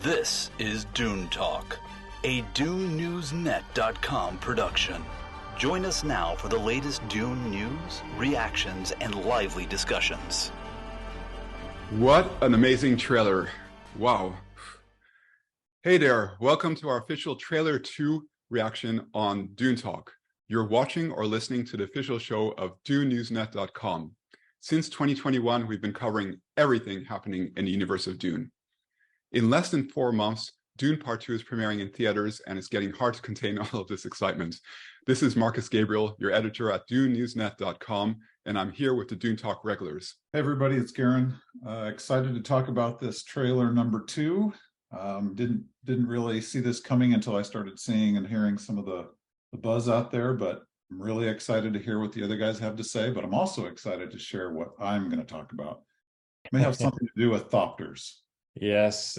This is Dune Talk, a DuneNewsNet.com production. Join us now for the latest Dune news, reactions, and lively discussions. What an amazing trailer. Wow. Hey there, welcome to our official Trailer 2 reaction on Dune Talk. You're watching or listening to the official show of DuneNewsNet.com. Since 2021, we've been covering everything happening in the universe of Dune. In less than 4 months, Dune Part 2 is premiering in theaters, and it's getting hard to contain all of this excitement. This is Marcus Gabriel, your editor at DuneNewsNet.com, and I'm here with the Dune Talk regulars. Hey everybody, it's Garin. Excited to talk about this trailer number 2. Didn't really see this coming until I started seeing and hearing some of the buzz out there, but I'm really excited to hear what the other guys have to say, but I'm also excited to share what I'm going to talk about. It may have something to do with thopters. Yes,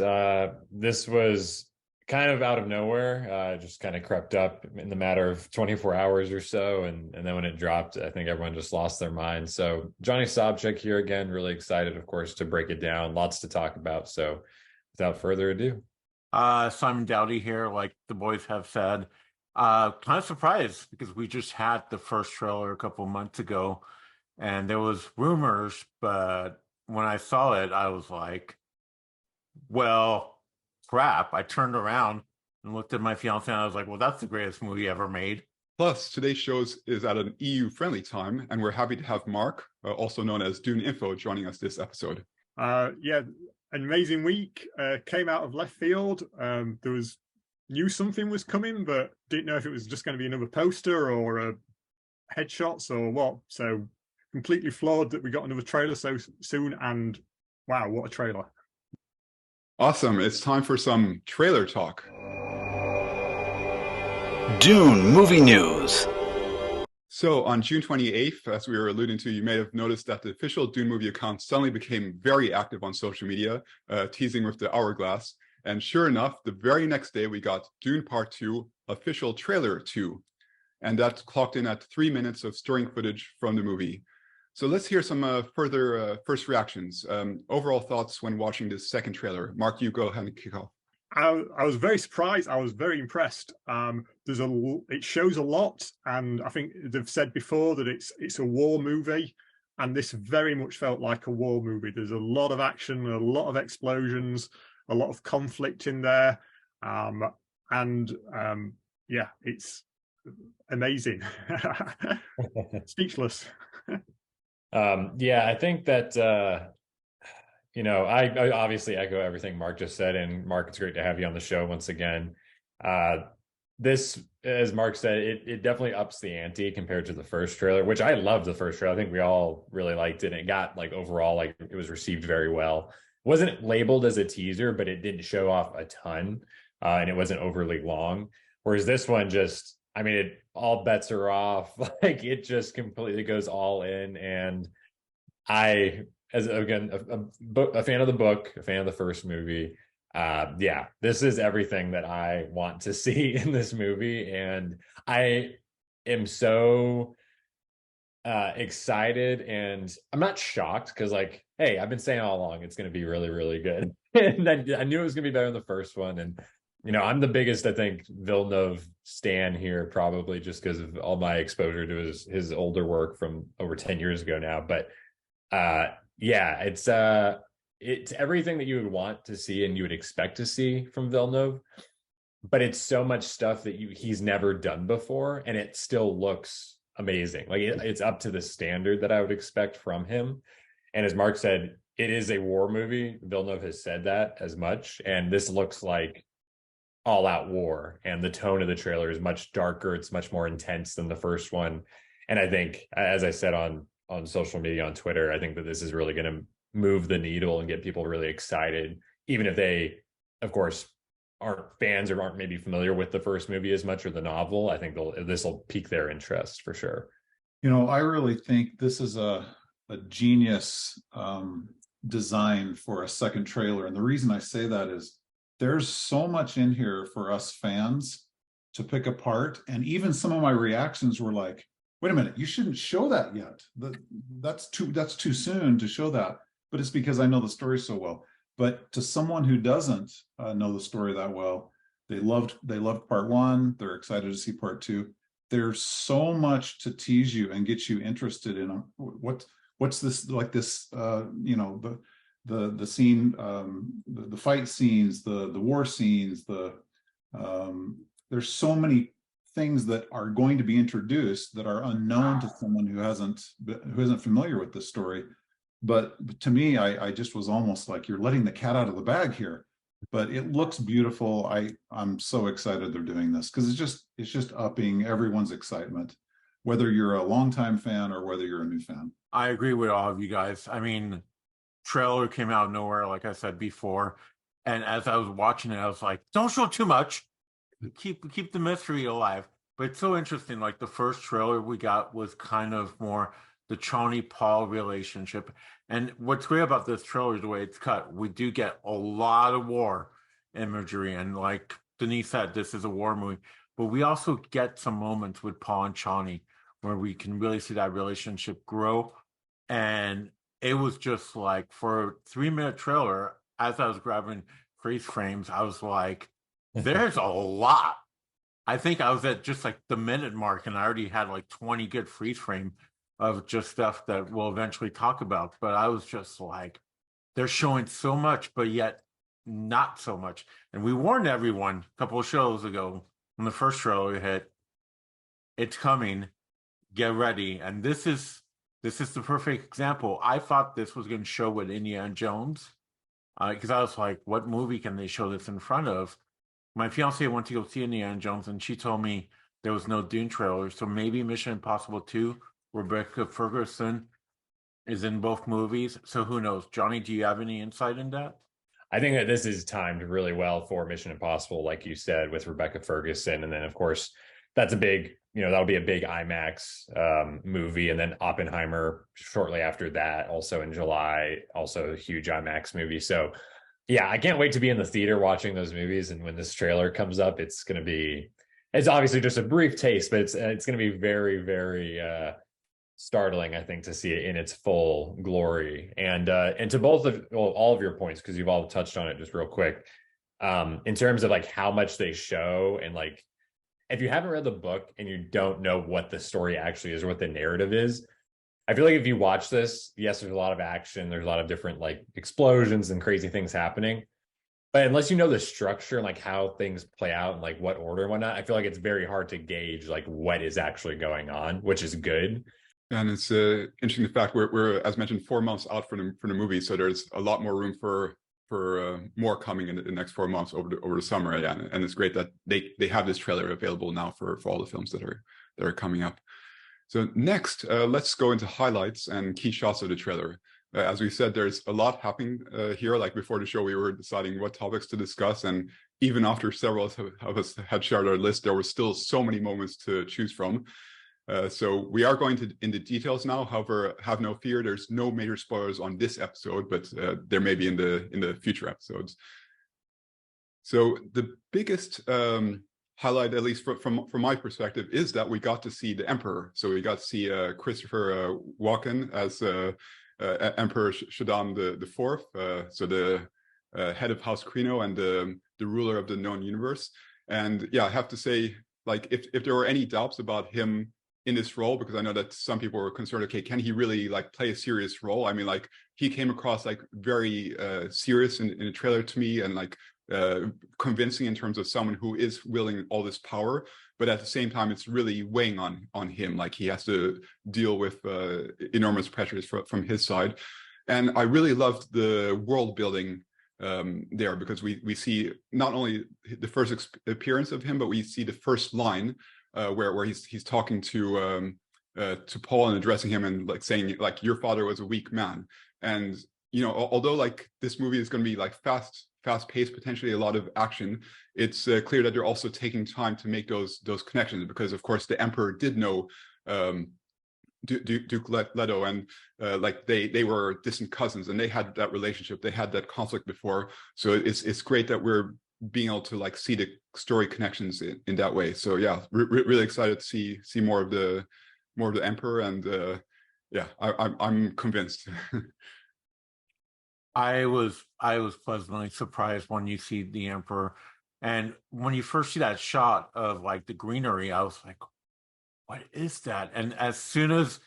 this was kind of out of nowhere, just kind of crept up in the matter of 24 hours or so, and then when it dropped, I think everyone just lost their mind. So Johnny Sobchak here again, really excited, of course, to break it down. Lots to talk about, so without further ado. Simon Dowdy here, like the boys have said. Kind of surprised because we just had the first trailer a couple months ago, and there was rumors, but when I saw it, I was like, well, crap. I turned around and looked at my fiance and I was like, well, that's the greatest movie ever made. Plus, today's show is at an EU-friendly time, and we're happy to have Mark, also known as DuneInfo, joining us this episode. Yeah, an amazing week. Came out of left field. Knew something was coming, but didn't know if it was just going to be another poster or headshots or what. So completely floored that we got another trailer so soon, and wow, what a trailer. Awesome. It's time for some trailer talk. Dune Movie News. So on June 28th, as we were alluding to, you may have noticed that the official Dune movie account suddenly became very active on social media, teasing with the hourglass. And sure enough, the very next day, we got Dune Part 2 official trailer 2. And that clocked in at 3 minutes of stirring footage from the movie. So let's hear some further first reactions. Overall thoughts when watching this second trailer. Mark, you go ahead and kick off. I was very surprised. I was very impressed. It shows a lot, and I think they've said before that it's a war movie, and this very much felt like a war movie. There's a lot of action, a lot of explosions, a lot of conflict in there, yeah, it's amazing. Speechless. Yeah, I think that I obviously echo everything Mark just said, and Mark, it's great to have you on the show once again. This, as Mark said, it definitely ups the ante compared to the first trailer, which I loved the first trailer. I think we all really liked it. And it got overall, it was received very well. It wasn't labeled as a teaser, but it didn't show off a ton, and it wasn't overly long. Whereas this one all bets are off. It just completely goes all in. And I, as again, a fan of the book, a fan of the first movie, yeah, this is everything that I want to see in this movie. And I am so excited, and I'm not shocked because, hey, I've been saying all along it's going to be really, really good. And I knew it was going to be better than the first one. And I'm the biggest, I think, Villeneuve stan here, probably just because of all my exposure to his older work from over 10 years ago now. But yeah, it's everything that you would want to see and you would expect to see from Villeneuve. But it's so much stuff that he's never done before, and it still looks amazing. It's up to the standard that I would expect from him. And as Mark said, it is a war movie. Villeneuve has said that as much, and this looks like all-out war, and the tone of the trailer is much darker. It's much more intense than the first one. And I think, as I said on social media, on Twitter, I think that this is really going to move the needle and get people really excited, even if they, of course, aren't fans or aren't maybe familiar with the first movie as much, or the novel. I think this will pique their interest for sure. I really think this is a genius design for a second trailer. And the reason I say that is there's so much in here for us fans to pick apart. And even some of my reactions were like, wait a minute, you shouldn't show that yet. That's too soon to show that. But it's because I know the story so well. But to someone who doesn't know the story that well, they loved part one. They're excited to see part two. There's so much to tease you and get you interested in what's this like this you know, the scene, the fight scenes, the war scenes, there's so many things that are going to be introduced that are unknown to someone who isn't familiar with this story. But to me, I just was almost like, you're letting the cat out of the bag here. But it looks beautiful. I'm so excited they're doing this, because it's just upping everyone's excitement, whether you're a longtime fan or whether you're a new fan. I agree with all of you guys. I mean, trailer came out of nowhere, like I said before, and as I was watching it, I was like, don't show too much. Keep the mystery alive. But it's so interesting. Like the first trailer we got was kind of more the Chani-Paul relationship. And what's great about this trailer is the way it's cut. We do get a lot of war imagery. And like Denise said, this is a war movie. But we also get some moments with Paul and Chani where we can really see that relationship grow. And it was just like, for a 3-minute trailer, as I was grabbing freeze frames, I was like, there's a lot. I think I was at just like the minute mark, and I already had like 20 good freeze frame of just stuff that we'll eventually talk about. But I was just like, they're showing so much, but yet not so much. And we warned everyone a couple of shows ago when the first trailer hit, it's coming, get ready. And this is the perfect example. I thought this was going to show with Indiana Jones, because I was like, what movie can they show this in front of? My fiance went to go see Indiana Jones, and she told me there was no Dune trailer. So maybe Mission Impossible 2, Rebecca Ferguson is in both movies. So who knows? Johnny, do you have any insight in that? I think that this is timed really well for Mission Impossible, like you said, with Rebecca Ferguson. And then, of course, that's a big, that'll be a big IMAX movie. And then Oppenheimer shortly after that, also in July, also a huge IMAX movie. So yeah, I can't wait to be in the theater watching those movies. And when this trailer comes up, it's obviously just a brief taste, but it's going to be very, very startling, I think, to see it in its full glory. And to all of your points, because you've all touched on it just real quick, in terms of like how much they show, and like, if you haven't read the book and you don't know what the story actually is or what the narrative is, I feel like if you watch this, yes, there's a lot of action, there's a lot of different like explosions and crazy things happening, but unless you know the structure and like how things play out and like what order and whatnot, I feel like it's very hard to gauge like what is actually going on, which is good. And it's interesting the fact we're, as mentioned, 4 months out from the movie, so there's a lot more room for more coming in the next 4 months over the summer. Yeah, and it's great that they have this trailer available now for all the films that are coming up. So next, let's go into highlights and key shots of the trailer. As we said, there's a lot happening here. Like before the show, we were deciding what topics to discuss, and even after several of us had shared our list, there were still so many moments to choose from. So we are going into details now. However, have no fear, there's no major spoilers on this episode, but there may be in the future episodes. So the biggest highlight, at least from my perspective, is that we got to see the Emperor. So we got to see Christopher Walken as Emperor Shaddam IV, so the head of House Corrino and the ruler of the known universe. And yeah, I have to say, like, if there were any doubts about him in this role, because I know that some people were concerned, okay, can he really like play a serious role? I mean, like, he came across like very serious in the trailer to me, and like convincing in terms of someone who is wielding all this power, but at the same time it's really weighing on him. Like, he has to deal with enormous pressures from his side. And I really loved the world building there, because we see not only the first appearance of him, but we see the first line where he's talking to Paul and addressing him and like saying like, your father was a weak man. And although like this movie is going to be like fast-paced, potentially a lot of action, it's clear that they're also taking time to make those connections, because of course the Emperor did know Duke Leto, and like they were distant cousins, and they had that relationship, they had that conflict before. So it's great that we're being able to like see the story connections in that way. So yeah, really excited to see more of the the Emperor, and yeah, I'm convinced. I was pleasantly surprised when you see the Emperor, and when you first see that shot of like the greenery, I was like, "What is that?" And as soon as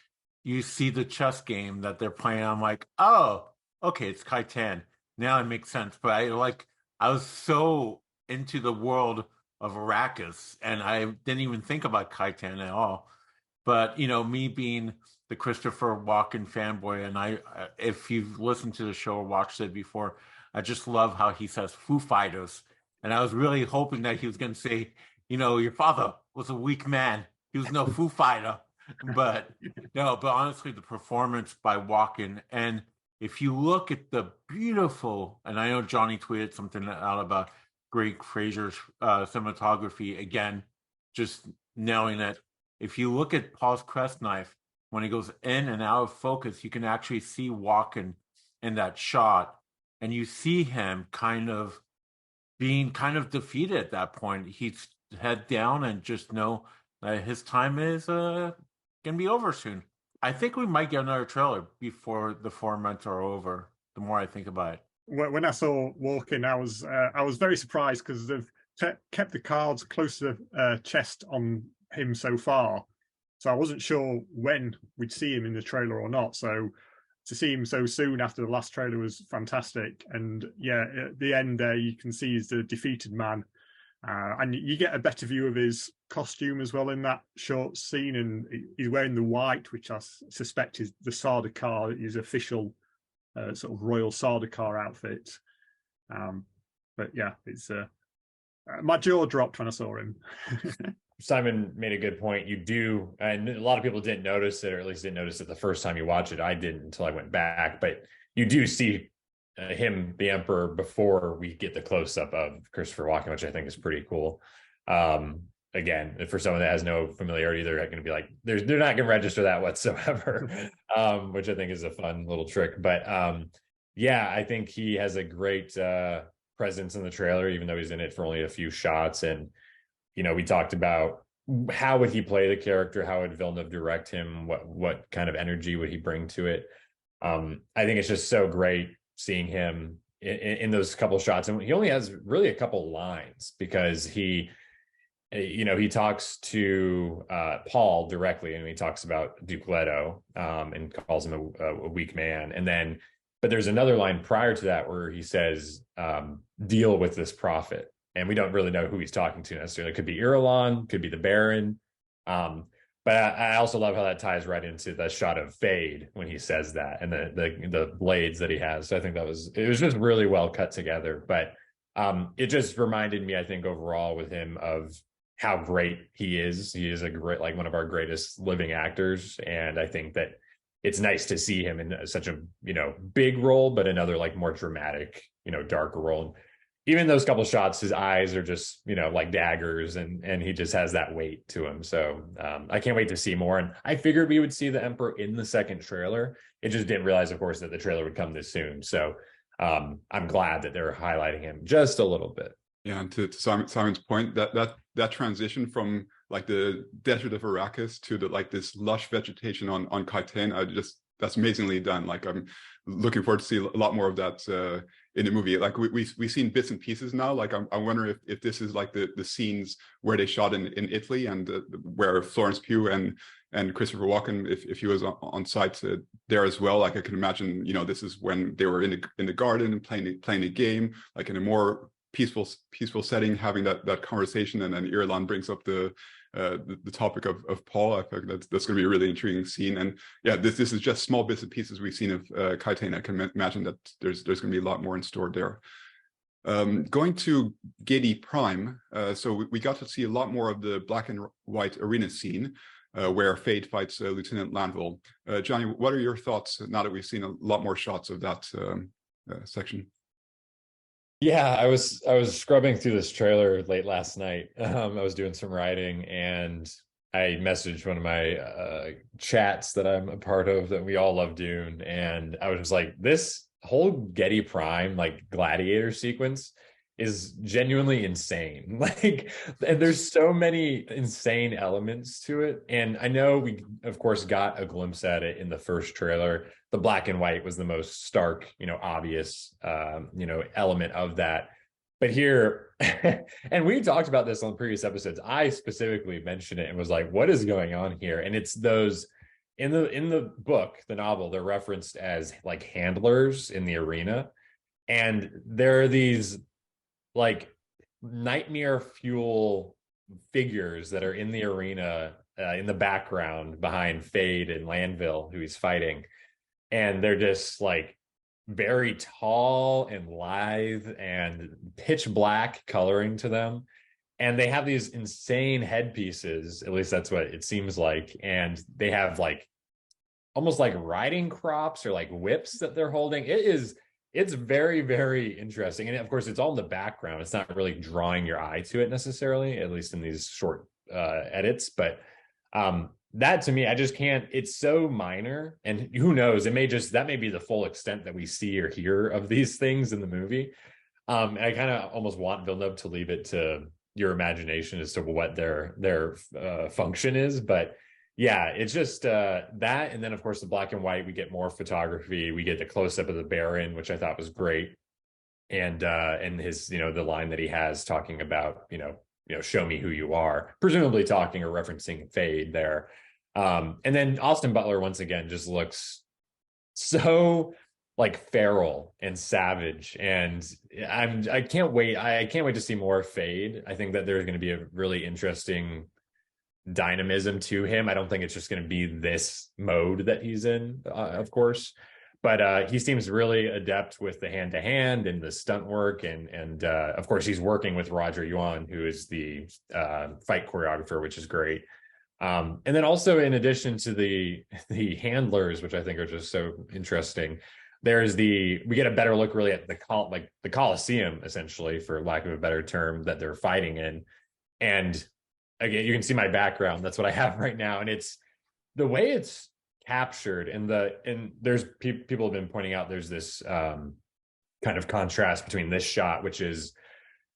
you see the chess game that they're playing, I'm like, "Oh, okay, it's Kaitan." Now it makes sense. But I was so into the world of Arrakis, and I didn't even think about Kaitan at all. But me being the Christopher Walken fanboy, and if you've listened to the show or watched it before, I just love how he says Foo Fighters, and I was really hoping that he was going to say, your father was a weak man. He was no Foo Fighter, but no. But honestly, the performance by Walken, and if you look at the beautiful, and I know Johnny tweeted something out about Greg Fraser's cinematography again, just nailing it. If you look at Paul's crest knife, when he goes in and out of focus, you can actually see Walken in that shot. And you see him kind of being kind of defeated at that point. He's head down and just know that his time is going to be over soon. I think we might get another trailer before the 4 months are over, the more I think about it. When I saw Walken, I was very surprised because they've kept the cards close to the chest on him so far. So I wasn't sure when we'd see him in the trailer or not. So to see him so soon after the last trailer was fantastic. And yeah, at the end there, you can see he's the defeated man. And you get a better view of his costume as well in that short scene. And he's wearing the white, which I suspect is the Sardaukar, his official sort of royal Sardaukar outfit. But yeah, it's my jaw dropped when I saw him. Simon made a good point. You do, and a lot of people didn't notice it, or at least didn't notice it the first time you watch it. I didn't until I went back, but you do see him, the Emperor, before we get the close-up of Christopher Walken, which I think is pretty cool. Again, for someone that has no familiarity, they're going to be like, they're not going to register that whatsoever, which I think is a fun little trick. But yeah, I think he has a great presence in the trailer, even though he's in it for only a few shots. And we talked about how would he play the character, how would Villeneuve direct him, what kind of energy would he bring to it. I think it's just so great seeing him in those couple shots, and he only has really a couple lines because he talks to Paul directly, and he talks about Duke Leto and calls him a weak man, but there's another line prior to that where he says, deal with this prophet. And we don't really know who he's talking to necessarily. It could be Irulan, could be the Baron. But I also love how that ties right into the shot of Feyd when he says that, and the blades that he has. So I think it was just really well cut together. But it just reminded me, I think, overall with him of how great he is. He is a great, like one of our greatest living actors. And I think that it's nice to see him in such a, big role, but another like more dramatic, darker role. Even those couple shots, his eyes are just, like daggers, and he just has that weight to him. So I can't wait to see more. And I figured we would see the Emperor in the second trailer. It just didn't realize, of course, that the trailer would come this soon. So I'm glad that they're highlighting him just a little bit. Yeah, and to Simon's point, that transition from like the desert of Arrakis to this lush vegetation on Kaitan, that's amazingly done. Like I'm looking forward to see a lot more of that in the movie. Like we've seen bits and pieces now. Like I wonder if this is like the scenes where they shot in Italy, and where Florence Pugh and Christopher Walken, if he was on site there as well. Like I can imagine, this is when they were in the garden and playing a game, like in a more peaceful setting, having that conversation, and then Irulan brings up the topic of Paul. I think that's going to be a really intriguing scene. And yeah, this is just small bits and pieces we've seen of Kaitan. I can imagine that there's going to be a lot more in store there. Going to Giedi Prime, so we got to see a lot more of the black and white arena scene where Feyd fights Lieutenant Lanville. Johnny, what are your thoughts now that we've seen a lot more shots of that section? Yeah, I was scrubbing through this trailer late last night. I was doing some writing, and I messaged one of my chats that I'm a part of, that we all love Dune, and I was just like, this whole Giedi Prime like gladiator sequence is genuinely insane. Like, and there's so many insane elements to it. And I know we, of course, got a glimpse at it in the first trailer. The black and white was the most stark, obvious, element of that. But here, and we talked about this on previous episodes, I specifically mentioned it and was like, what is going on here? And it's those in the book, the novel, they're referenced as like handlers in the arena. And there are these like nightmare fuel figures that are in the arena, in the background behind Feyd and Landville, who he's fighting. And they're just like very tall and lithe and pitch black coloring to them. And they have these insane headpieces, at least that's what it seems like. And they have like almost like riding crops or like whips that they're holding. It's very, very interesting. And of course, it's all in the background. It's not really drawing your eye to it necessarily, at least in these short edits. But that to me, I just can't, it's so minor. And who knows, that may be the full extent that we see or hear of these things in the movie. And I kind of almost want Villeneuve to leave it to your imagination as to what their function is. But yeah, it's just that. And then, of course, the black and white, we get more photography. We get the close up of the Baron, which I thought was great. And his, the line that he has talking about, show me who you are, presumably talking or referencing Feyd there. And then Austin Butler, once again, just looks so like feral and savage. And I can't wait. I can't wait to see more Feyd. I think that there's going to be a really interesting dynamism to him. I don't think it's just going to be this mode that he's in, of course, but he seems really adept with the hand-to-hand and the stunt work, and of course he's working with Roger Yuan, who is the fight choreographer, which is great. And then also, in addition to the handlers, which I think are just so interesting, we get a better look really at the Coliseum, essentially, for lack of a better term, that they're fighting in. And again, you can see my background. That's what I have right now. And it's the way it's captured, and there's people have been pointing out there's this kind of contrast between this shot, which is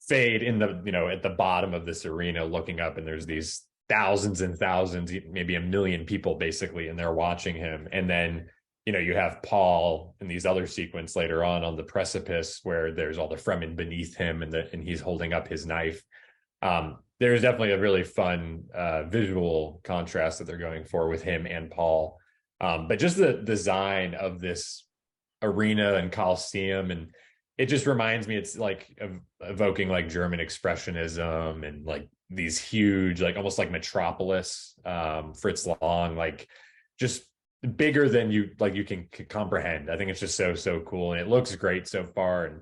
Feyd in the, at the bottom of this arena looking up, and there's these thousands and thousands, maybe 1 million people basically, and they're watching him. And then, you have Paul in these other sequence later on the precipice where there's all the Fremen beneath him, and he's holding up his knife. There's definitely a really fun visual contrast that they're going for with him and Paul. But just the design of this arena and Coliseum, and it just reminds me, it's like evoking like German expressionism and like these huge, like almost like Metropolis, Fritz Lang, like just bigger than you can comprehend. I think it's just so cool, and it looks great so far. And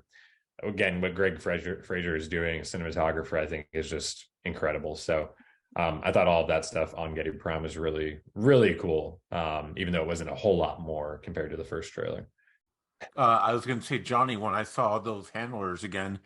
again, what Greg Fraser is doing, cinematographer, I think is just incredible. So I thought all of that stuff on Giedi Prime was really, really cool, even though it wasn't a whole lot more compared to the first trailer. I was going to say, Johnny, when I saw those handlers again,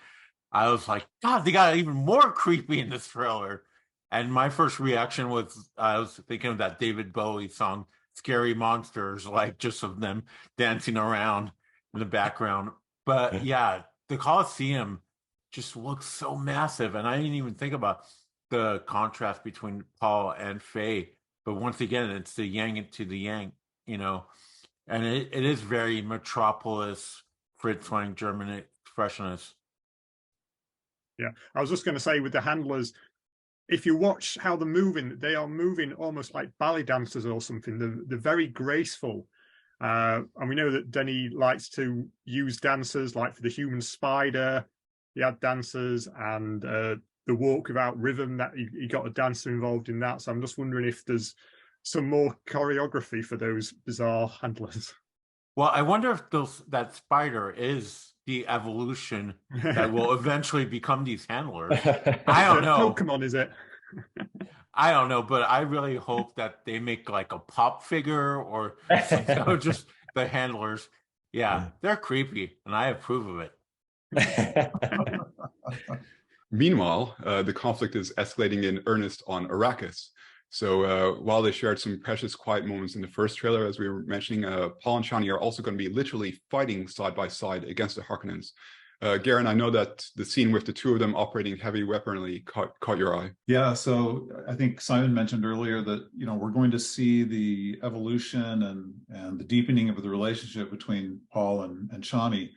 I was like, God, they got even more creepy in this trailer. And my first reaction was, I was thinking of that David Bowie song, Scary Monsters, like just of them dancing around in the background. But yeah, the Coliseum just looks so massive. And I didn't even think about the contrast between Paul and Feyd. But once again, it's the yang to the yang, and it is very Metropolis, Fritz Lang, German expressionist. Yeah, I was just going to say, with the handlers, if you watch how they're moving, they are moving almost like ballet dancers or something. They're very graceful. And we know that Denny likes to use dancers, like for the human spider, he had dancers, and the walk without rhythm, that he got a dancer involved in that. So I'm just wondering if there's some more choreography for those bizarre handlers. Well, I wonder if that spider is the evolution that will eventually become these handlers. I don't know. Pokemon, is it? I don't know, but I really hope that they make like a pop figure or just the handlers. Yeah, they're creepy, and I approve of it. Meanwhile, the conflict is escalating in earnest on Arrakis. So while they shared some precious quiet moments in the first trailer, as we were mentioning, Paul and Chani are also going to be literally fighting side by side against the Harkonnens. Garin, I know that the scene with the two of them operating heavy weaponry caught your eye. Yeah, so I think Simon mentioned earlier that, you know, we're going to see the evolution and the deepening of the relationship between Paul and Chani.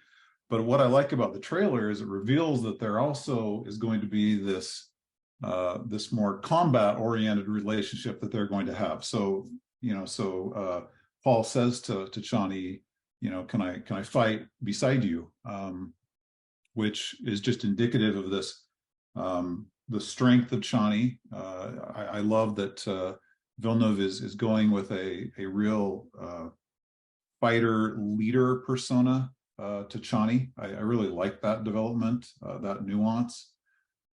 But what I like about the trailer is it reveals that there also is going to be this this more combat-oriented relationship that they're going to have. So, you know, Paul says to Chani, you know, can I fight beside you? Which is just indicative of this, the strength of Chani. I love that Villeneuve is going with a real fighter leader persona to Chani. I really like that development, that nuance.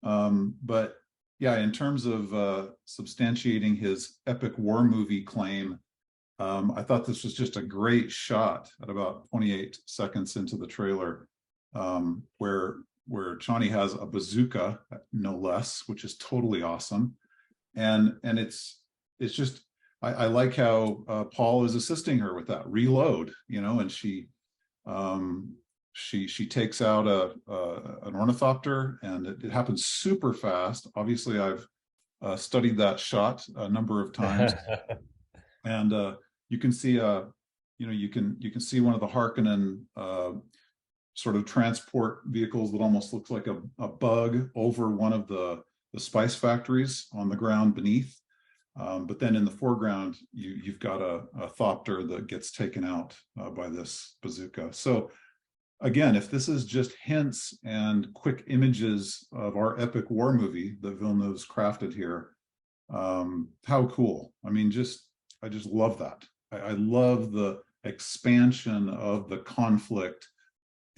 But yeah, in terms of substantiating his epic war movie claim, I thought this was just a great shot at about 28 seconds into the trailer, where Chani has a bazooka, no less, which is totally awesome. And it's just, I like how Paul is assisting her with that reload, you know, and she takes out an ornithopter, and it happens super fast. Obviously, I've studied that shot a number of times, and you can see you can see one of the Harkonnen sort of transport vehicles that almost looks like a bug over one of the spice factories on the ground beneath. But then in the foreground, you've got a thopter that gets taken out by this bazooka. So again, if this is just hints and quick images of our epic war movie that Villeneuve's crafted here, how cool. I mean, I just love that. I love the expansion of the conflict,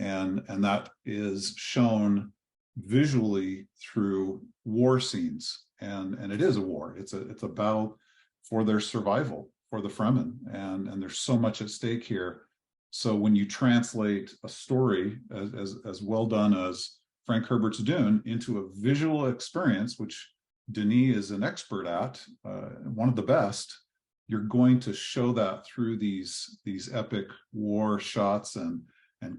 and that is shown visually through war scenes. And it is a war. It's a battle for their survival, for the Fremen, and there's so much at stake here. So when you translate a story as well done as Frank Herbert's Dune into a visual experience, which Denis is an expert at, one of the best, you're going to show that through these epic war shots and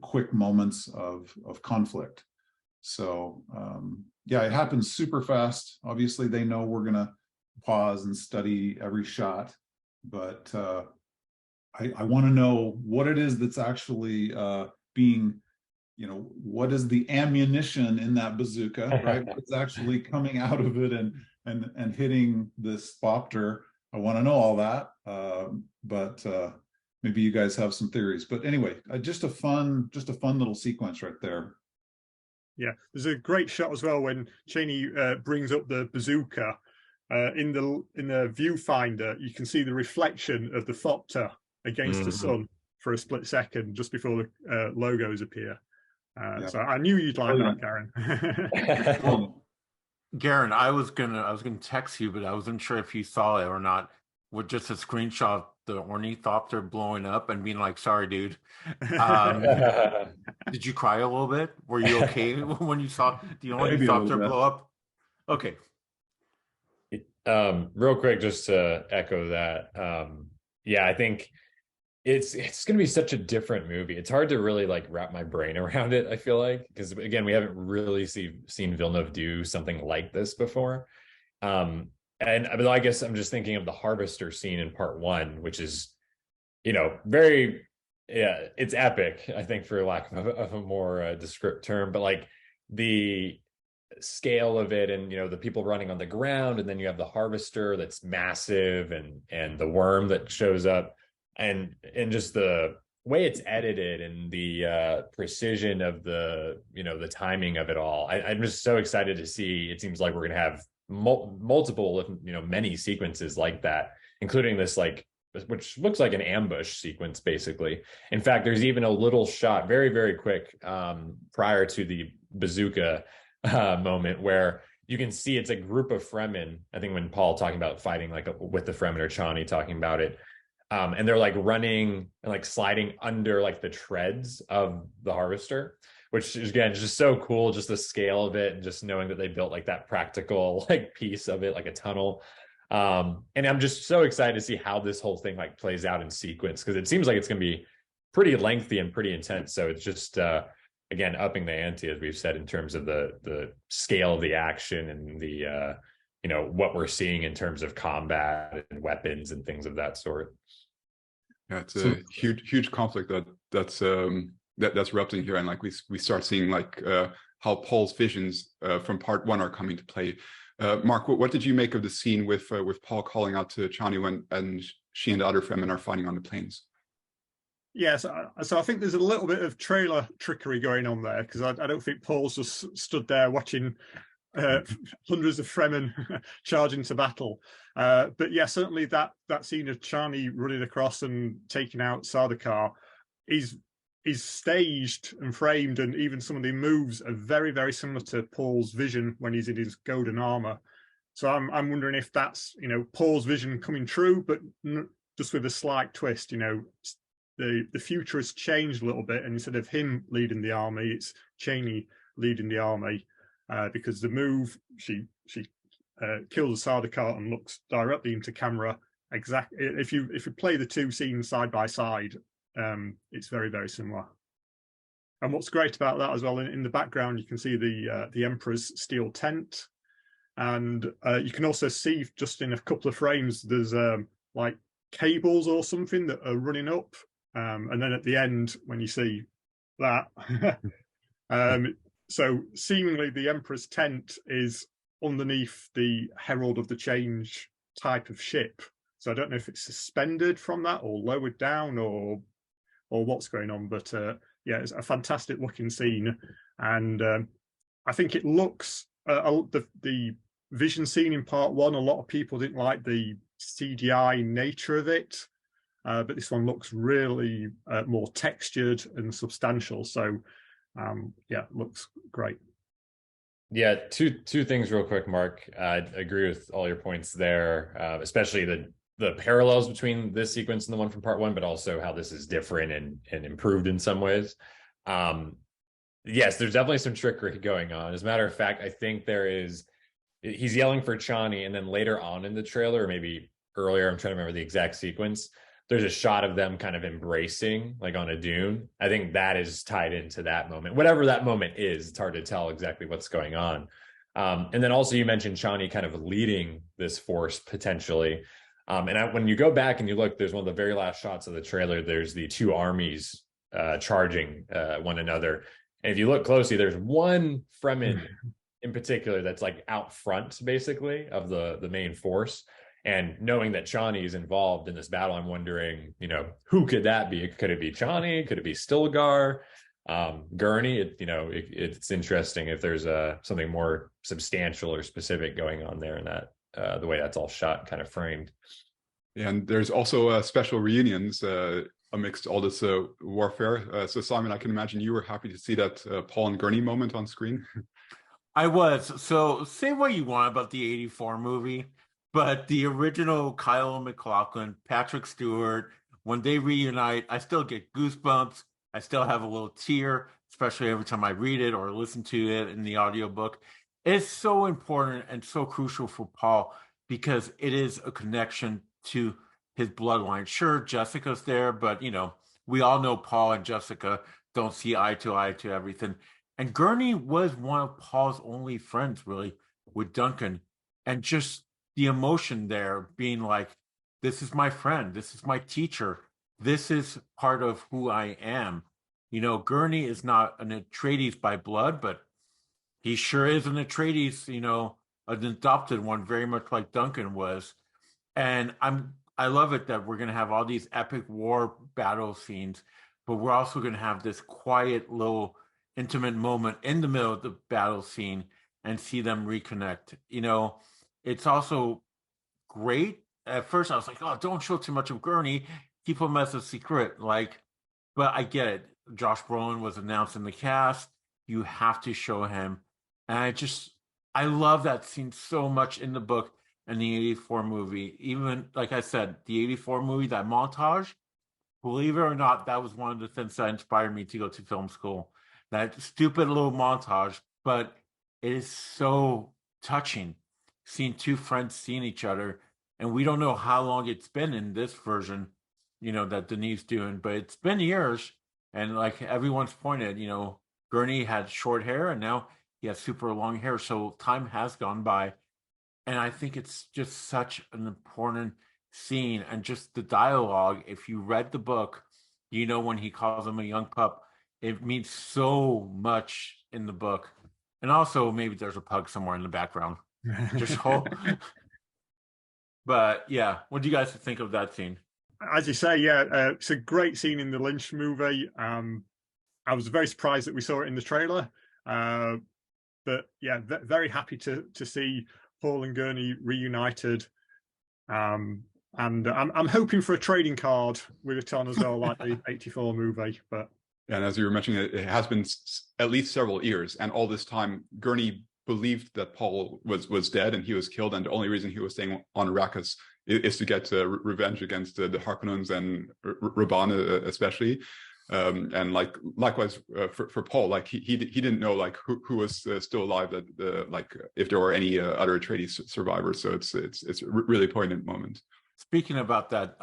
quick moments of conflict. So yeah, it happens super fast. Obviously, they know we're gonna pause and study every shot, but I want to know what it is that's actually being, you know, what is the ammunition in that bazooka, right? What's actually coming out of it and hitting this thopter. I want to know all that, but maybe you guys have some theories. But anyway, just a fun little sequence right there. Yeah, there's a great shot as well when Cheney brings up the bazooka. In the viewfinder, you can see the reflection of the thopter against the sun for a split second just before the logos appear. So I knew you'd like that, Garin. Well, Garin, I was gonna text you, but I wasn't sure if you saw it or not. With just a screenshot of the ornithopter blowing up and being like, "Sorry, dude." Did you cry a little bit? Were you okay when you saw the ornithopter blow up? Okay. Real quick, just to echo that. Yeah, I think it's going to be such a different movie. It's hard to really like wrap my brain around it, I feel like, because again, we haven't really seen Villeneuve do something like this before. But I guess I'm just thinking of the harvester scene in part 1, which is, you know, very, yeah, it's epic, I think, for lack of a more descriptive term, but like the scale of it, and, you know, the people running on the ground, and then you have the harvester that's massive, and the worm that shows up, and just the way it's edited and the precision of the, you know, the timing of it all. I'm just so excited to see. It seems like we're going to have multiple, you know, many sequences like that, including this, like, which looks like an ambush sequence, basically. In fact, there's even a little shot, very, very quick, prior to the bazooka moment, where you can see it's a group of Fremen. I think when Paul talking about fighting like with the Fremen, or Chani talking about it, and they're like running and like sliding under like the treads of the harvester, which is, again, just so cool, just the scale of it, and just knowing that they built like that practical like piece of it, like a tunnel. And I'm just so excited to see how this whole thing like plays out in sequence, because it seems like it's going to be pretty lengthy and pretty intense. So it's just again, upping the ante, as we've said, in terms of the scale of the action and the what we're seeing in terms of combat and weapons and things of that sort. Yeah, it's a huge conflict that's erupting here, and like we start seeing like how Paul's visions from part one are coming to play. Mark, what did you make of the scene with Paul calling out to Chani and she and the other Fremen are fighting on the plains? Yes, so I think there's a little bit of trailer trickery going on there, because I don't think Paul's just stood there watching hundreds of Fremen charging to battle. But yeah, certainly that scene of Chani running across and taking out Sardaukar is staged and framed, and even some of the moves are very, very similar to Paul's vision when he's in his golden armor. So I'm wondering if that's, Paul's vision coming true, but just with a slight twist. The future has changed a little bit, and instead of him leading the army, it's Chani leading the army, because the move, she kills the Sardaukar and looks directly into camera. Exactly. If you play the two scenes side by side, it's very, very similar. And what's great about that as well, in the background, you can see the Emperor's steel tent, and you can also see just in a couple of frames there's like cables or something that are running up. And then at the end, when you see that, so seemingly the Emperor's tent is underneath the Herald of the Change type of ship. So I don't know if it's suspended from that or lowered down or what's going on. But yeah, it's a fantastic looking scene, and I think it looks the vision scene in part one. A lot of people didn't like the CGI nature of it. But this one looks really more textured and substantial. So, yeah, looks great. Yeah, two things real quick, Mark. I agree with all your points there, especially the parallels between this sequence and the one from part one, but also how this is different and improved in some ways. Yes, there's definitely some trickery going on. As a matter of fact, I think he's yelling for Chani, and then later on in the trailer, or maybe earlier, I'm trying to remember the exact sequence, there's a shot of them kind of embracing, like on a dune. I think that is tied into that moment. Whatever that moment is, it's hard to tell exactly what's going on. And then also you mentioned Chani kind of leading this force potentially. When you go back and you look, there's one of the very last shots of the trailer. There's the two armies charging one another. And if you look closely, there's one Fremen in particular that's like out front, basically, of the main force. And knowing that Chani is involved in this battle, I'm wondering, who could that be? Could it be Chani? Could it be Stilgar? Gurney? It's interesting if there's something more substantial or specific going on there in that the way that's all shot, kind of framed. Yeah, and there's also special reunions amidst all this warfare. So Simon, I can imagine you were happy to see that Paul and Gurney moment on screen. I was. So say what you want about the 84 movie, but the original Kyle MacLachlan, Patrick Stewart, when they reunite, I still get goosebumps. I still have a little tear, especially every time I read it or listen to it in the audiobook. It's so important and so crucial for Paul because it is a connection to his bloodline. Sure, Jessica's there, but, we all know Paul and Jessica don't see eye to everything. And Gurney was one of Paul's only friends, really, with Duncan. And just the emotion there being like, this is my friend, this is my teacher, this is part of who I am. Gurney is not an Atreides by blood, but he sure is an Atreides, an adopted one, very much like Duncan was. And I love it that we're going to have all these epic war battle scenes, but we're also going to have this quiet little intimate moment in the middle of the battle scene and see them reconnect. It's also great. At first I was like, oh, don't show too much of Gurney, keep him as a secret. But I get it. Josh Brolin was announced in the cast. You have to show him. And I love that scene so much in the book and the 84 movie. Even, like I said, the 84 movie, that montage, believe it or not, that was one of the things that inspired me to go to film school. That stupid little montage, but it is so touching seeing two friends seeing each other. And we don't know how long it's been in this version, that Denis doing, but it's been years. And like everyone's pointed, Gurney had short hair and now he has super long hair. So time has gone by. And I think it's just such an important scene. And just the dialogue, if you read the book, you know, when he calls him a young pup, it means so much in the book. And also maybe there's a pug somewhere in the background. Just hope. But yeah, what do you guys think of that scene? As you say, yeah, it's a great scene in the Lynch movie. I was very surprised that we saw it in the trailer. But yeah, very happy to see Paul and Gurney reunited. And I'm hoping for a trading card with it on as well, like the '84 movie. But and as you were mentioning, it has been at least several years, and all this time, Gurney believed that Paul was dead and he was killed, and the only reason he was staying on Arrakis is to get revenge against the Harkonnens and Rabban especially. And like likewise for Paul, like he didn't know like who was still alive, that like if there were any other Atreides survivors. So it's a really poignant moment. Speaking about that,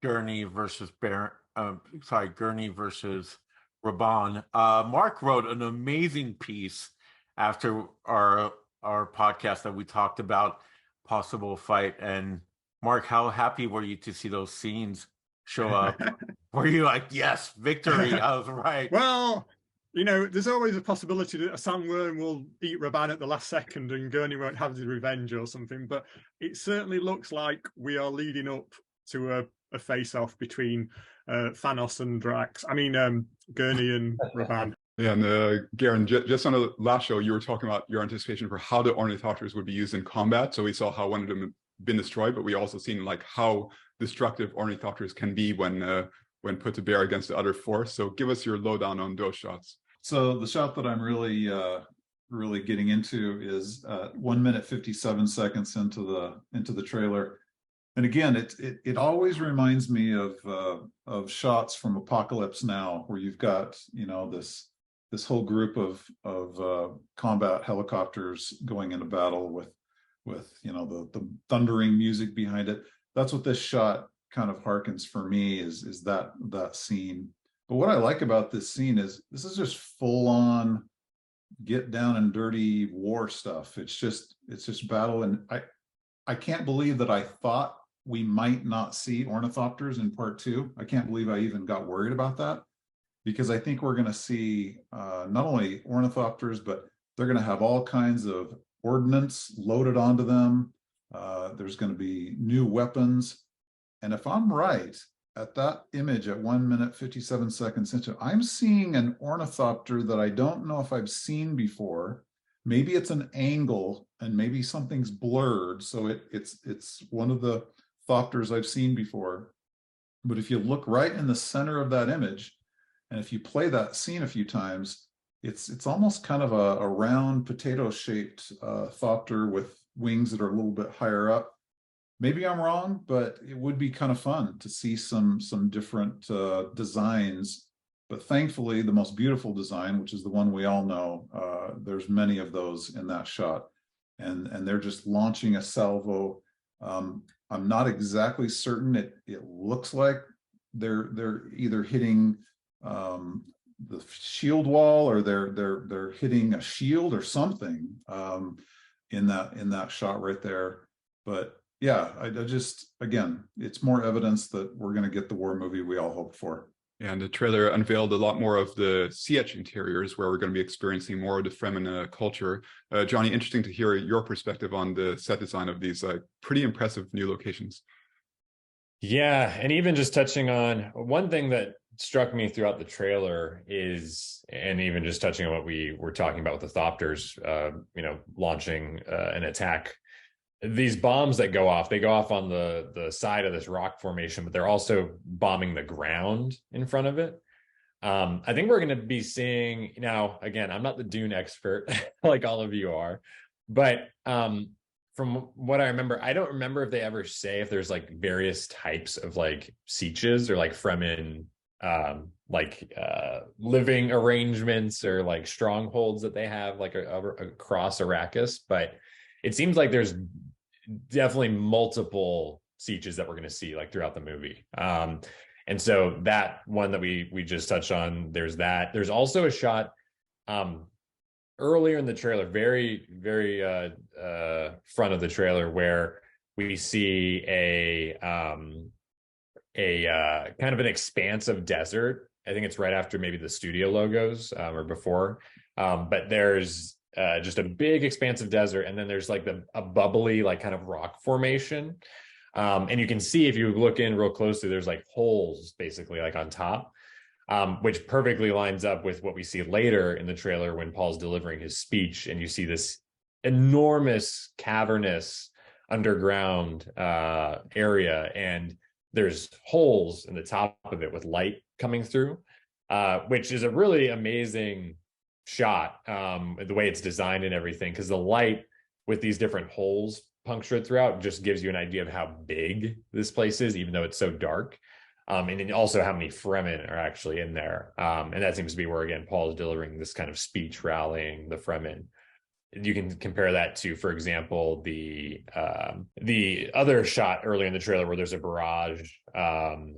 Gurney versus Gurney versus Rabban. Mark wrote an amazing piece after our podcast that we talked about possible fight. And Mark, how happy were you to see those scenes show up? Were you like, yes, victory? I was right. Well, you know, there's always a possibility that a sandworm will eat Rabban at the last second and Gurney won't have his revenge or something. But it certainly looks like we are leading up to a face-off between Thanos and Drax. I mean, Gurney and Rabban. Yeah, and Garin, just on the last show, you were talking about your anticipation for how the Ornithopters would be used in combat. So we saw how one of them had been destroyed, but we also seen like how destructive Ornithopters can be when put to bear against the other force. So give us your lowdown on those shots. So the shot that I'm really getting into is 1 minute 57 seconds into the trailer. And again, it always reminds me of shots from Apocalypse Now, where you've got, you know, this whole group of combat helicopters going into battle with you know the thundering music behind it. That's what this shot kind of harkens for me is that scene. But what I like about this scene is this is just full on get down and dirty war stuff. It's just battle, and I can't believe that I thought we might not see Ornithopters in part 2. I can't believe I even got worried about that, because I think we're going to see not only Ornithopters, but they're going to have all kinds of ordnance loaded onto them. There's going to be new weapons. And if I'm right, at that image at 1 minute 57 seconds into, I'm seeing an Ornithopter that I don't know if I've seen before. Maybe it's an angle and maybe something's blurred. So it's one of the Thopters I've seen before. But if you look right in the center of that image, and if you play that scene a few times, it's almost kind of a round potato-shaped Thopter with wings that are a little bit higher up. Maybe I'm wrong, but it would be kind of fun to see some different designs. But thankfully, the most beautiful design, which is the one we all know, there's many of those in that shot, and they're just launching a salvo. I'm not exactly certain. It looks like they're either hitting the shield wall, or they're hitting a shield or something in that shot right there. But yeah, I just, again, it's more evidence that we're going to get the war movie we all hoped for. And the trailer unveiled a lot more of the Sietch interiors, where we're going to be experiencing more of the Fremen culture. Johnny, interesting to hear your perspective on the set design of these pretty impressive new locations. Yeah, and even just touching on one thing that struck me throughout the trailer is, and even just touching on what we were talking about with the Thopters, launching an attack. These bombs that go off, they go off on the side of this rock formation, but they're also bombing the ground in front of it. I think we're going to be seeing, now, again, I'm not the Dune expert like all of you are, but from what I remember, I don't remember if they ever say if there's like various types of like Sietches or like Fremen living arrangements or like strongholds that they have like across Arrakis, but it seems like there's definitely multiple Sietches that we're going to see like throughout the movie. And so that one that we just touched on, there's that. There's also a shot earlier in the trailer, very, very front of the trailer, where we see a kind of an expanse of desert. I think it's right after maybe the studio logos or before. But there's just a big expanse of desert, and then there's like a bubbly, like kind of rock formation. And you can see, if you look in real closely, there's like holes basically like on top, which perfectly lines up with what we see later in the trailer when Paul's delivering his speech, and you see this enormous cavernous underground area, and there's holes in the top of it with light coming through, which is a really amazing shot, the way it's designed and everything, because the light with these different holes punctured throughout just gives you an idea of how big this place is, even though it's so dark. And then also how many Fremen are actually in there. And that seems to be where, again, Paul is delivering this kind of speech rallying the Fremen. You can compare that to, for example, the other shot early in the trailer where there's a barrage from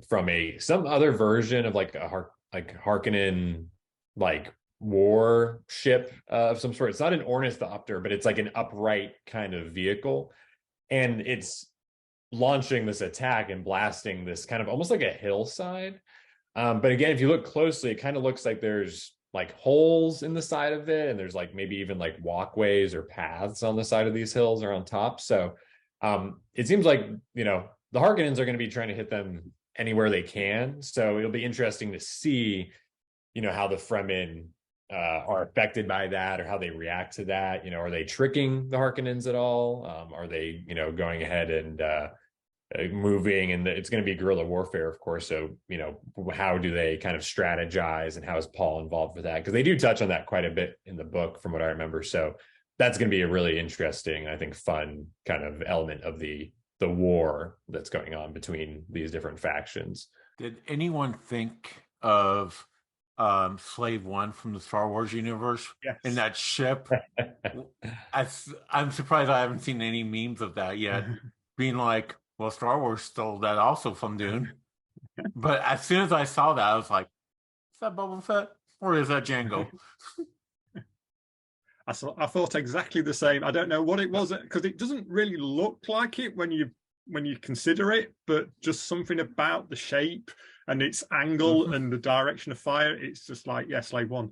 some other version of like a Harkonnen like war ship of some sort. It's not an ornithopter, but it's like an upright kind of vehicle, and it's launching this attack and blasting this kind of almost like a hillside. But again, if you look closely, it kind of looks like there's like holes in the side of it, and there's like maybe even like walkways or paths on the side of these hills or on top. So it seems like, you know, the Harkonnens are going to be trying to hit them anywhere they can. So it'll be interesting to see, you know, how the Fremen are affected by that, or how they react to that. You know, are they tricking the Harkonnens at all? Are they, you know, going ahead and moving, and it's going to be guerrilla warfare, of course. So, you know, how do they kind of strategize, and how is Paul involved with that? Because they do touch on that quite a bit in the book, from what I remember. So that's going to be a really interesting, I think, fun kind of element of the war that's going on between these different factions. Did anyone think of Slave One from the Star Wars universe? Yes. In that ship? I'm surprised I haven't seen any memes of that yet. Being like, well, Star Wars stole that also from Dune. But as soon as I saw that, I was like, is that Boba Fett or is that Django? I thought exactly the same. I don't know what it was, because it doesn't really look like it when you consider it, but just something about the shape and its angle and the direction of fire, it's just like, yeah, Slave One.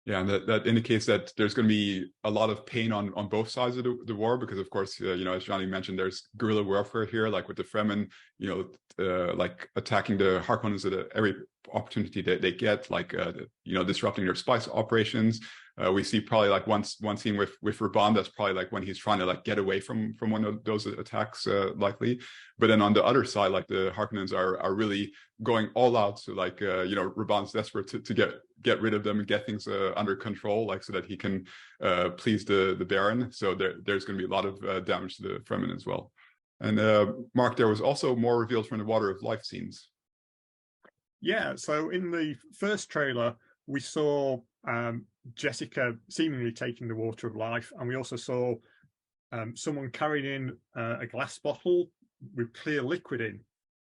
Yeah, and that indicates that there's going to be a lot of pain on both sides of the war, because, of course, you know, as Johnny mentioned, there's guerrilla warfare here, like with the Fremen, you know, like attacking the Harkonnens at every opportunity that they get, like, you know, disrupting their spice operations. We see probably like one scene with Raban, that's probably like when he's trying to like get away from one of those attacks, likely. But then on the other side, like the Harkonnens are really going all out. So like, you know, Raban's desperate to get rid of them and get things under control, like so that he can please the Baron. So there's going to be a lot of damage to the Fremen as well. And Mark, there was also more revealed from the Water of Life scenes. Yeah, so in the first trailer, we saw Jessica seemingly taking the Water of Life, and we also saw someone carrying in a glass bottle with clear liquid in,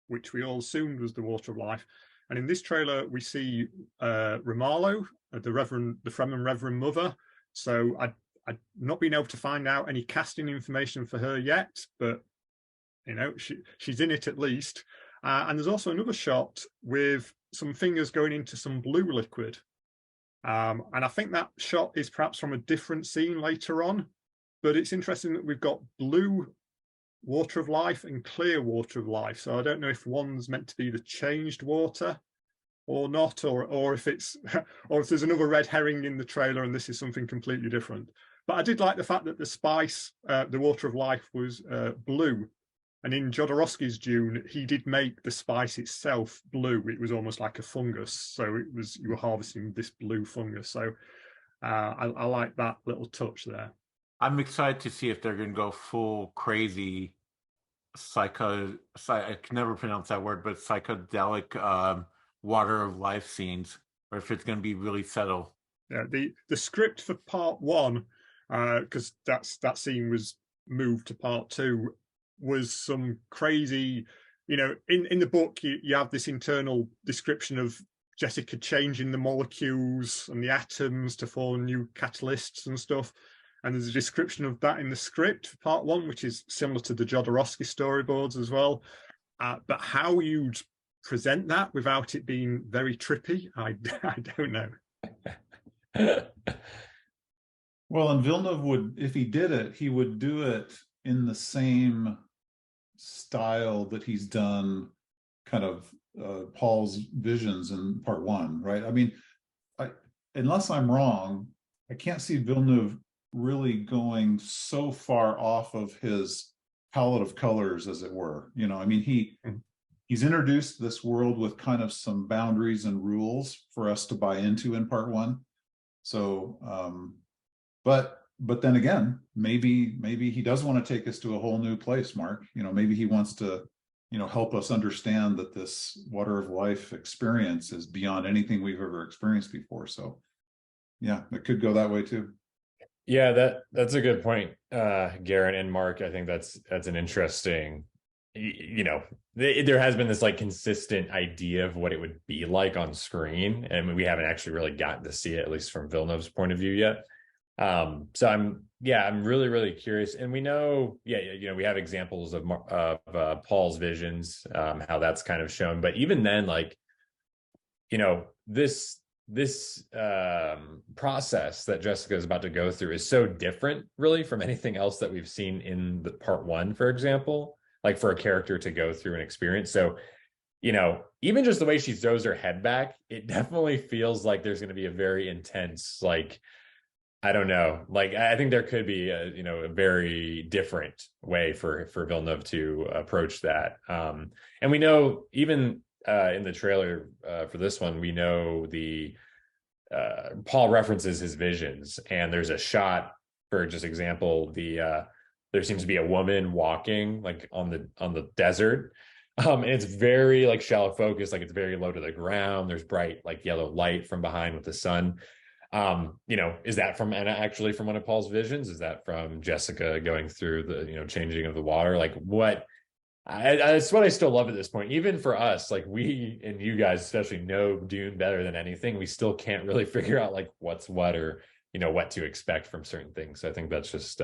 which we all assumed was the Water of Life. And in this trailer, we see Romalo, the Fremen Reverend Mother. So I've not been able to find out any casting information for her yet, but you know, she's in it at least. And there's also another shot with some fingers going into some blue liquid. And I think that shot is perhaps from a different scene later on, but it's interesting that we've got blue Water of Life and clear Water of Life. So I don't know if one's meant to be the changed water or not, or if it's or if there's another red herring in the trailer and this is something completely different. But I did like the fact that the spice, the Water of Life, was blue. And in Jodorowsky's Dune, he did make the spice itself blue. It was almost like a fungus. So you were harvesting this blue fungus. So I like that little touch there. I'm excited to see if they're going to go full crazy I can never pronounce that word, but psychedelic Water of Life scenes, or if it's going to be really subtle. Yeah, the script for part 1, because that scene was moved to part 2, was some crazy, you know, in the book you have this internal description of Jessica changing the molecules and the atoms to form new catalysts and stuff. And there's a description of that in the script for part 1, which is similar to the Jodorowsky storyboards as well. But how you'd present that without it being very trippy, I don't know. Well, and Villeneuve would, if he did it, he would do it in the same style that he's done kind of Paul's visions in part 1, right? I mean, unless I'm wrong, I can't see Villeneuve really going so far off of his palette of colors, as it were. You know, I mean, he's introduced this world with kind of some boundaries and rules for us to buy into in part 1. So, but then again, maybe he does want to take us to a whole new place, Mark. You know, maybe he wants to, you know, help us understand that this water of life experience is beyond anything we've ever experienced before. So yeah, it could go that way too. Yeah, that's a good point, Garin and Mark. I think that's an interesting, you know, there has been this like consistent idea of what it would be like on screen, and we haven't actually really gotten to see it, at least from Villeneuve's point of view yet. So I'm really, really curious. And we know, you know, we have examples of Paul's visions, how that's kind of shown. But even then, like, you know, this process that Jessica is about to go through is so different, really, from anything else that we've seen in the part 1, for example, like for a character to go through an experience. So, you know, even just the way she throws her head back, it definitely feels like there's going to be a very intense, like, I don't know. Like, I think there could be a very different way for Villeneuve to approach that. And we know even in the trailer for this one, we know Paul references his visions, and there's a shot, for just example, there seems to be a woman walking like on the desert. And it's very like shallow focus, like it's very low to the ground. There's bright like yellow light from behind with the sun. You know, is that from actually from one of Paul's visions? Is that from Jessica going through the, you know, changing of the water? Like what? It's what I still love at this point. Even for us, like we and you guys especially know Dune better than anything. We still can't really figure out like what's what, or, you know, what to expect from certain things. So I think that's just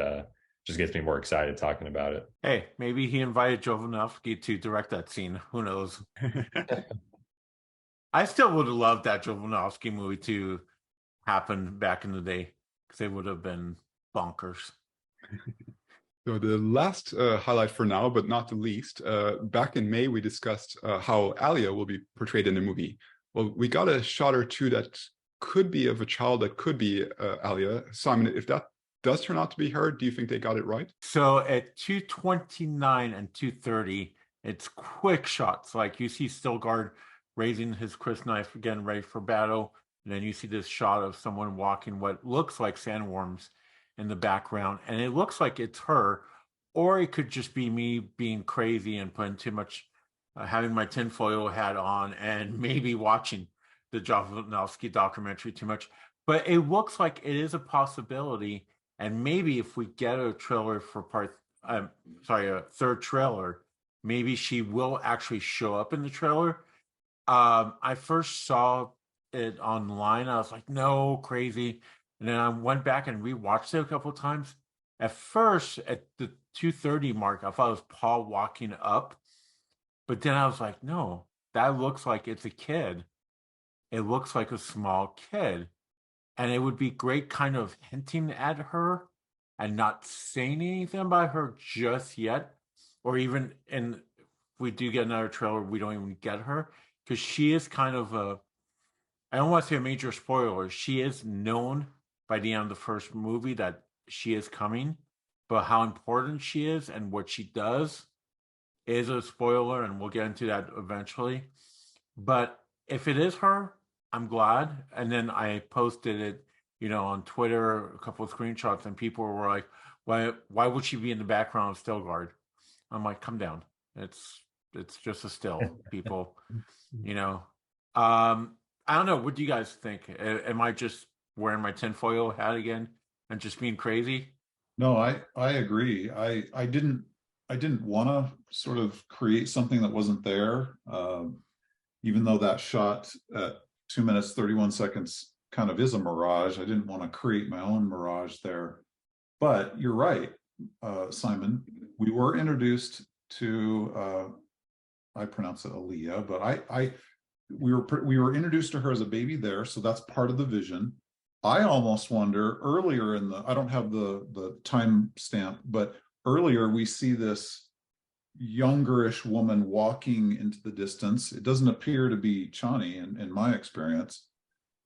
gets me more excited talking about it. Hey, maybe he invited Jodorowsky to direct that scene. Who knows? I still would have loved that Jodorowsky movie to happen back in the day, because they would have been bonkers. So the last highlight for now, but not the least, back in May, we discussed how Alia will be portrayed in the movie. Well, we got a shot or two that could be of a child that could be Alia. Simon, if that does turn out to be her, do you think they got it right? So at 2:29 and 2:30, it's quick shots. Like you see Stilgard raising his crysknife again, ready for battle. And then you see this shot of someone walking what looks like sandworms in the background. And it looks like it's her, or it could just be me being crazy and putting too much, having my tinfoil hat on and maybe watching the Jodorowsky documentary too much. But it looks like it is a possibility. And maybe if we get a trailer for a third trailer, maybe she will actually show up in the trailer. I first saw it online. I was like, no, crazy. And then I went back and rewatched it a couple of times. At first, at the 2:30 mark, I thought it was Paul walking up. But then I was like, no, that looks like it's a kid. It looks like a small kid. And it would be great kind of hinting at her and not saying anything about her just yet. Or even if we do get another trailer, we don't even get her. Because she is kind of I don't want to say a major spoiler. She is known by the end of the first movie that she is coming, but how important she is and what she does is a spoiler, and we'll get into that eventually. But if it is her, I'm glad. And then I posted it, you know, on Twitter, a couple of screenshots, and people were like, why would she be in the background of Stilgard? I'm like, come down. It's just a still, people, you know. I don't know. What do you guys think? Am I just wearing my tinfoil hat again and just being crazy? No, I agree. I didn't want to sort of create something that wasn't there. Even though that shot at 2 minutes, 31 seconds kind of is a mirage. I didn't want to create my own mirage there. But you're right, Simon. We were introduced to, I pronounce it Alia, but we were introduced to her as a baby there, so that's part of the vision. I almost wonder earlier in the, I don't have the time stamp, but earlier we see this youngerish woman walking into the distance. It doesn't appear to be Chani in my experience,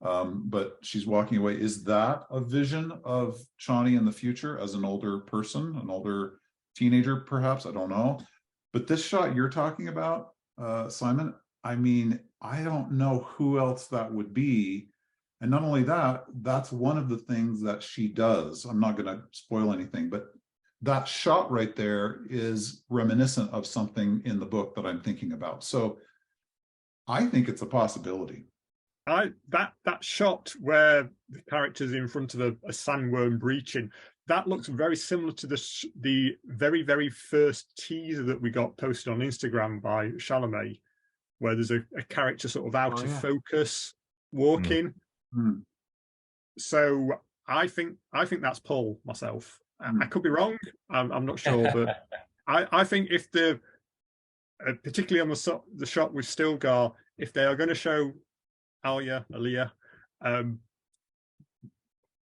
but she's walking away. Is that a vision of Chani in the future as an older person, an older teenager, perhaps? I don't know. But this shot you're talking about, Simon, I mean, I don't know who else that would be. And not only that, that's one of the things that she does. I'm not going to spoil anything, but that shot right there is reminiscent of something in the book that I'm thinking about. So I think it's a possibility. That shot where the character's in front of a sandworm breaching, that looks very similar to the very, very first teaser that we got posted on Instagram by Chalamet, where there's a character sort of out of focus walking. Mm. So I think that's Paul myself. I could be wrong. I'm not sure, but I think if the particularly on the shot with Stilgar, if they are going to show Alia,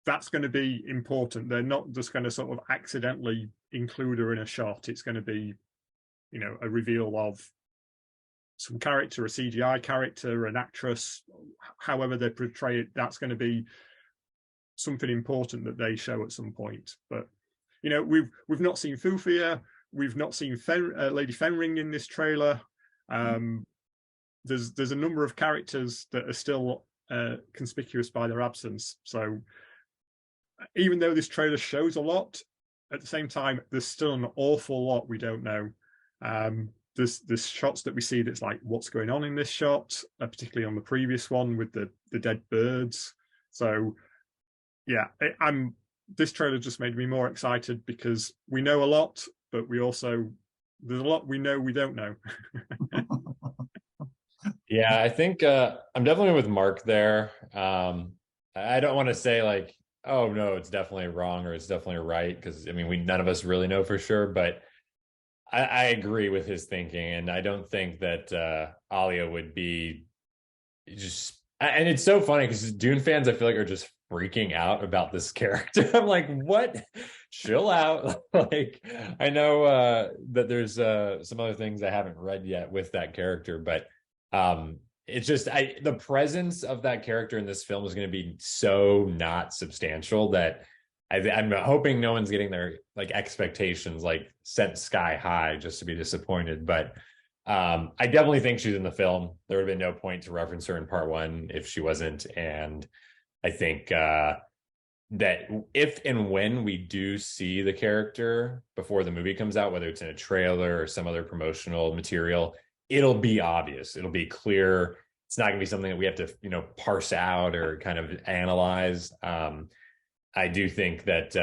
that's going to be important. They're not just going to sort of accidentally include her in a shot. It's going to be, you know, a reveal of some character, a CGI character, an actress, however they portray it. That's going to be something important that they show at some point. But you know, we've not seen Thufir, we've not seen Lady Fenring in this trailer. There's a number of characters that are still conspicuous by their absence. So even though this trailer shows a lot, at the same time, there's still an awful lot we don't know. There's shots that we see that's like, what's going on in this shot, particularly on the previous one with the dead birds. So yeah, this trailer just made me more excited because we know a lot, but there's a lot we know we don't know. Yeah, I think I'm definitely with Mark there. I don't want to say like, oh no, it's definitely wrong or it's definitely right, because I mean, none of us really know for sure, but I agree with his thinking, and I don't think that Alia would be just. And it's so funny because Dune fans, I feel like, are just freaking out about this character. I'm like, what? Chill out. Like, I know that there's some other things I haven't read yet with that character, but it's just the presence of that character in this film is going to be so not substantial that I'm hoping no one's getting their like expectations like set sky high just to be disappointed. But I definitely think she's in the film. There would have been no point to reference her in part one if she wasn't. And I think that if and when we do see the character before the movie comes out, whether it's in a trailer or some other promotional material, it'll be obvious. It'll be clear. It's not going to be something that we have to, you know, parse out or kind of analyze. I do think that,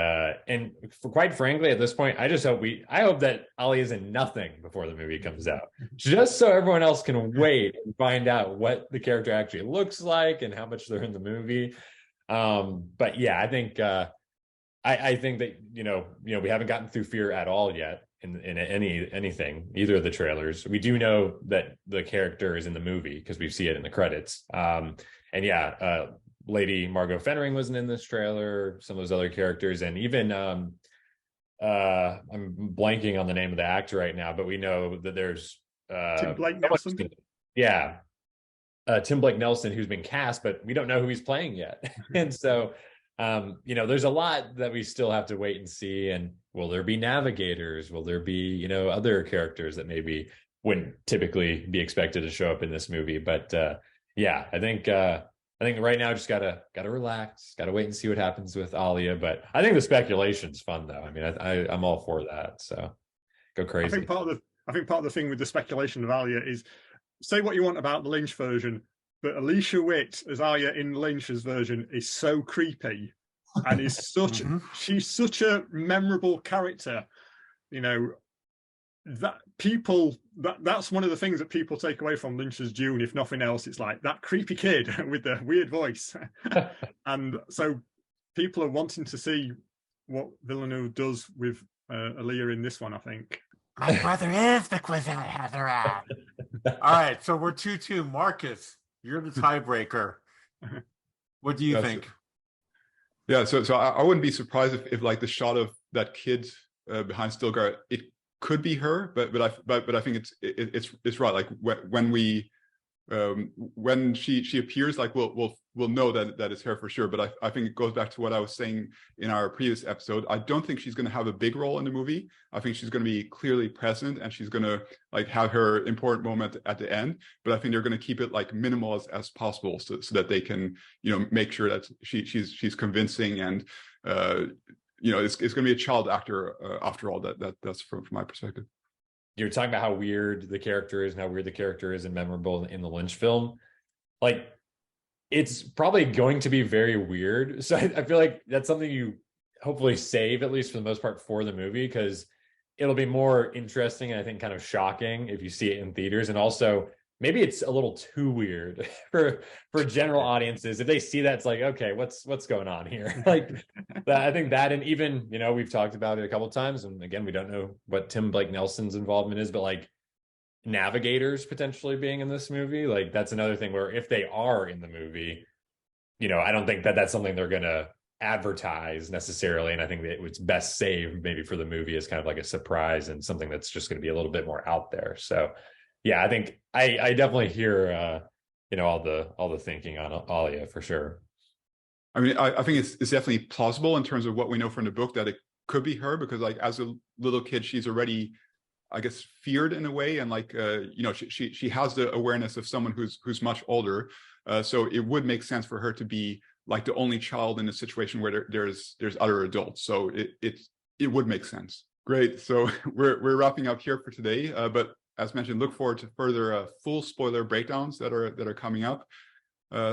and quite frankly, at this point, I hope that Alia is in nothing before the movie comes out, just so everyone else can wait and find out what the character actually looks like and how much they're in the movie. But yeah, I think that you know we haven't gotten through Fear at all yet in anything, either of the trailers. We do know that the character is in the movie because we see it in the credits. And yeah, Lady Margot Fenring wasn't in this trailer, some of those other characters, and even I'm blanking on the name of the actor right now, but we know that there's Tim Blake Nelson. Yeah. Tim Blake Nelson, who's been cast, but we don't know who he's playing yet. And so you know, there's a lot that we still have to wait and see. And will there be navigators? Will there be, you know, other characters that maybe wouldn't typically be expected to show up in this movie? But yeah, I think right now just gotta relax, gotta wait and see what happens with Alia. But I think the speculation's fun though. I mean, I'm all for that. So go crazy. I think part of the thing with the speculation of Alia is, say what you want about the Lynch version, but Alicia Witt as Alia in Lynch's version is so creepy and is such she's such a memorable character. You know, that's one of the things that people take away from Lynch's Dune. If nothing else, it's like that creepy kid with the weird voice. And so people are wanting to see what Villeneuve does with Alia in this one, I think. My brother is the Kwisatz All right, so we're 2-2. Marcus, you're the tiebreaker. What do you think? Yeah, so I wouldn't be surprised if like the shot of that kid behind Stilgar, it could be her, but I think it's right. Like when she appears, like we'll know that it's her for sure. But I think it goes back to what I was saying in our previous episode. I don't think she's going to have a big role in the movie. I think she's going to be clearly present, and she's going to like have her important moment at the end. But I think they're going to keep it like minimal as possible, so that they can make sure that she's convincing, and it's going to be a child actor after all. That's from my perspective. You're talking about how weird the character is and how weird the character is and memorable in the Lynch film. Like, it's probably going to be very weird. So I feel like that's something you hopefully save, at least for the most part, for the movie, because it'll be more interesting and I think kind of shocking if you see it in theaters. And also, maybe it's a little too weird for general audiences. If they see that, it's like, okay, what's going on here? Like that, I think that, and even, we've talked about it a couple of times, and again, we don't know what Tim Blake Nelson's involvement is, but like navigators potentially being in this movie, like that's another thing where if they are in the movie, I don't think that that's something they're going to advertise necessarily. And I think that it's best saved maybe for the movie as kind of like a surprise and something that's just going to be a little bit more out there. So yeah, I think I definitely hear all the thinking on Alia for sure. I mean, I think it's definitely plausible in terms of what we know from the book that it could be her, because like as a little kid, she's already, I guess, feared in a way, and like she has the awareness of someone who's much older, so it would make sense for her to be like the only child in a situation where there's other adults. So it would make sense. Great. So we're wrapping up here for today, but as mentioned, look forward to further full spoiler breakdowns that are coming up.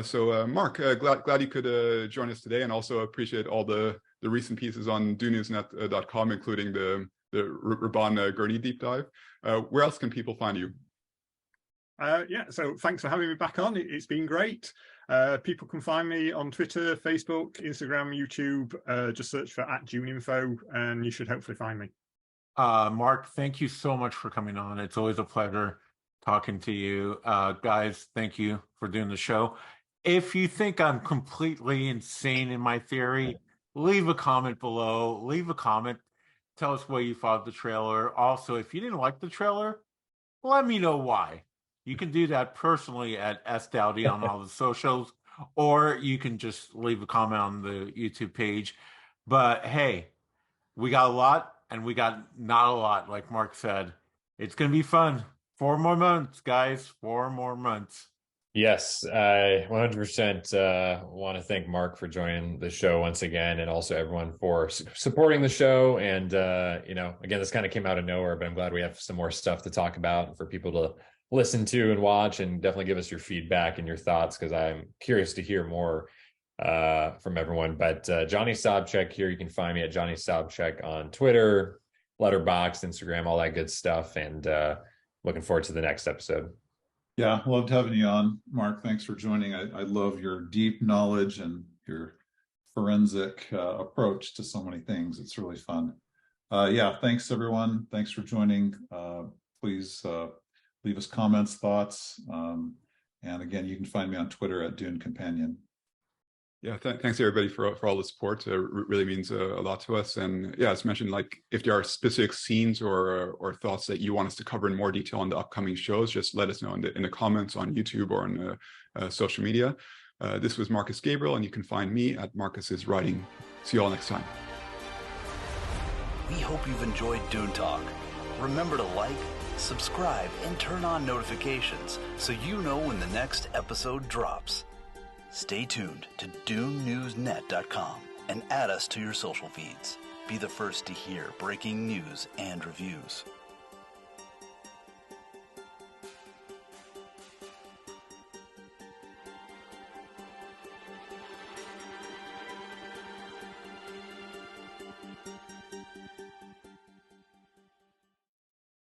So Mark, glad you could join us today, and also appreciate all the recent pieces on DuneNewsNet.com, including the Paul-Gurney deep dive. Where else can people find you? So thanks for having me back on. It's been great. People can find me on Twitter, Facebook, Instagram, YouTube. Just search for @DuneInfo, and you should hopefully find me. Mark, thank you so much for coming on. It's always a pleasure talking to you. Guys, thank you for doing the show. If you think I'm completely insane in my theory, leave a comment below. Leave a comment. Tell us what you thought of the trailer. Also, if you didn't like the trailer, let me know why. You can do that personally at SDowdy on all the socials, or you can just leave a comment on the YouTube page. But hey, we got a lot, and we got not a lot, like Mark said. It's going to be fun. 4 more months, guys. 4 more months. Yes, I 100% want to thank Mark for joining the show once again, and also everyone for supporting the show. And, again, this kind of came out of nowhere, but I'm glad we have some more stuff to talk about and for people to listen to and watch, and definitely give us your feedback and your thoughts, because I'm curious to hear more from everyone. But Johnny Sobchak here, you can find me at Johnny Sobchak on Twitter, Letterboxd, Instagram, all that good stuff. And looking forward to the next episode. Yeah, loved having you on, Mark. Thanks for joining. I love your deep knowledge and your forensic approach to so many things. It's really fun. Thanks everyone. Thanks for joining. Please leave us comments, thoughts. And again, you can find me on Twitter at Dune Companion. Yeah, thanks everybody for all the support. It really means a lot to us. And yeah, as mentioned, like if there are specific scenes or thoughts that you want us to cover in more detail on the upcoming shows, just let us know in the comments on YouTube or on social media. This was Marcus Gabriel, and you can find me at Marcus's Writing. See you all next time. We hope you've enjoyed Dune Talk. Remember to like, subscribe, and turn on notifications so you know when the next episode drops. Stay tuned to DuneNewsNet.com and add us to your social feeds. Be the first to hear breaking news and reviews.